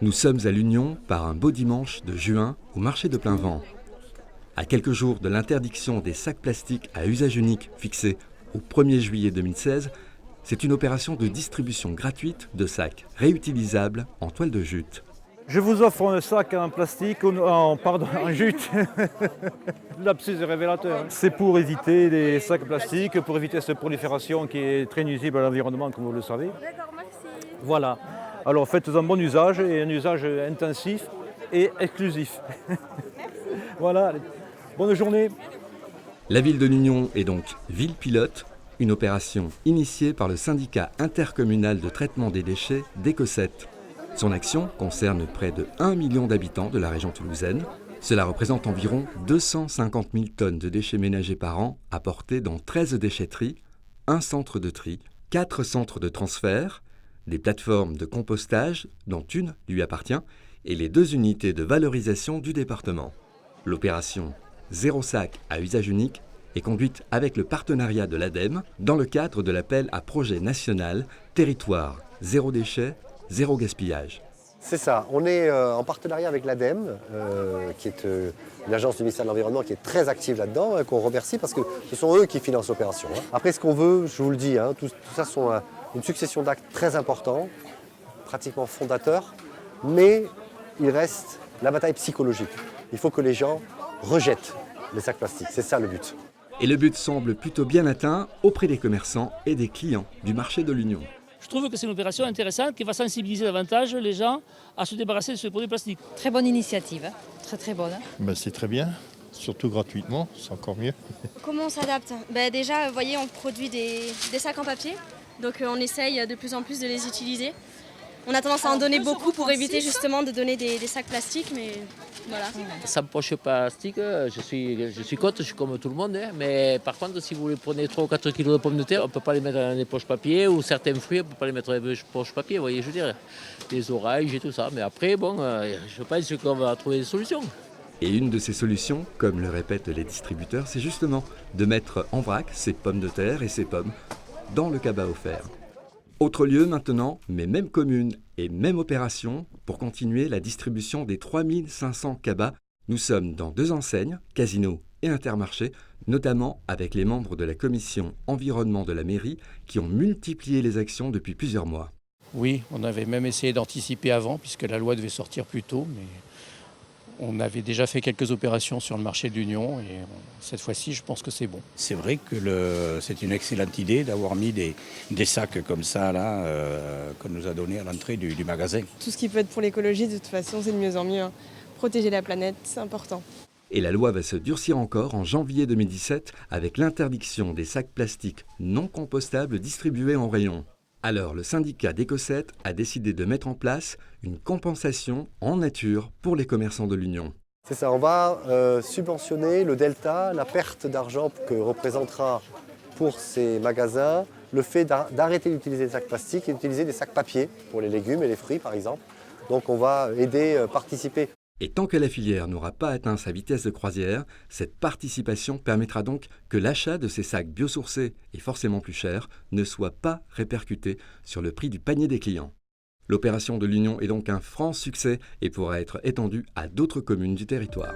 Nous sommes à l'Union par un beau dimanche de juin au marché de Plainvent. À quelques jours de l'interdiction des sacs plastiques à usage unique fixée au 1er juillet 2016, c'est une opération de distribution gratuite de sacs réutilisables en toile de jute. Je vous offre un sac en plastique, en jute. L'absus est révélateur. C'est pour éviter les sacs plastiques, pour éviter cette prolifération qui est très nuisible à l'environnement, comme vous le savez. D'accord, merci. Voilà. Alors faites-en bon usage, et un usage intensif et exclusif. Voilà. Bonne journée. La ville de l'Union est donc ville pilote, une opération initiée par le syndicat intercommunal de traitement des déchets d'Écossais. Son action concerne près de 1 million d'habitants de la région toulousaine. Cela représente environ 250 000 tonnes de déchets ménagers par an apportés dans 13 déchetteries, un centre de tri, 4 centres de transfert, des plateformes de compostage dont une lui appartient et les 2 unités de valorisation du département. L'opération Zéro sac à usage unique est conduite avec le partenariat de l'ADEME dans le cadre de l'appel à projet national Territoire zéro déchet, zéro gaspillage. C'est ça, on est en partenariat avec l'ADEME, qui est une agence du ministère de l'Environnement qui est très active là-dedans, qu'on remercie parce que ce sont eux qui financent l'opération. Après ce qu'on veut, je vous le dis, tout ça sont une succession d'actes très importants, pratiquement fondateurs, mais il reste la bataille psychologique. Il faut que les gens rejettent les sacs plastiques, c'est ça le but. Et le but semble plutôt bien atteint auprès des commerçants et des clients du marché de l'Union. Je trouve que c'est une opération intéressante qui va sensibiliser davantage les gens à se débarrasser de ce produit plastique. Très bonne initiative, très bonne. C'est très bien, surtout gratuitement, c'est encore mieux. Comment on s'adapte ? Déjà, vous voyez, on produit des sacs en papier, donc on essaye de plus en plus de les utiliser. On a tendance à en donner beaucoup pour éviter justement de donner des sacs plastiques, mais voilà. Sans poche plastique, je suis contre, je suis comme tout le monde. Mais par contre, si vous prenez 3 ou 4 kilos de pommes de terre, on ne peut pas les mettre dans des poches papier, ou certains fruits, on ne peut pas les mettre dans des poches papier, vous voyez, je veux dire, les oranges et tout ça. Mais après, je pense qu'on va trouver des solutions. Et une de ces solutions, comme le répètent les distributeurs, c'est justement de mettre en vrac ces pommes de terre et ces pommes dans le cabas offert. Autre lieu maintenant, mais même commune et même opération pour continuer la distribution des 3500 cabas. Nous sommes dans 2 enseignes, Casino et Intermarché, notamment avec les membres de la commission environnement de la mairie qui ont multiplié les actions depuis plusieurs mois. Oui, on avait même essayé d'anticiper avant puisque la loi devait sortir plus tôt, mais on avait déjà fait quelques opérations sur le marché de l'Union et cette fois-ci, je pense que c'est bon. C'est vrai que c'est une excellente idée d'avoir mis des sacs comme ça là, qu'on nous a donné à l'entrée du magasin. Tout ce qui peut être pour l'écologie, de toute façon, c'est de mieux en mieux. Protéger la planète, c'est important. Et la loi va se durcir encore en janvier 2017 avec l'interdiction des sacs plastiques non compostables distribués en rayon. Alors le syndicat d'Écossais a décidé de mettre en place une compensation en nature pour les commerçants de l'Union. C'est ça, on va subventionner le delta, la perte d'argent que représentera pour ces magasins le fait d'arrêter d'utiliser des sacs plastiques et d'utiliser des sacs papier pour les légumes et les fruits par exemple. Donc on va aider, participer. Et tant que la filière n'aura pas atteint sa vitesse de croisière, cette participation permettra donc que l'achat de ces sacs biosourcés et forcément plus chers ne soit pas répercuté sur le prix du panier des clients. L'opération de l'Union est donc un franc succès et pourra être étendue à d'autres communes du territoire.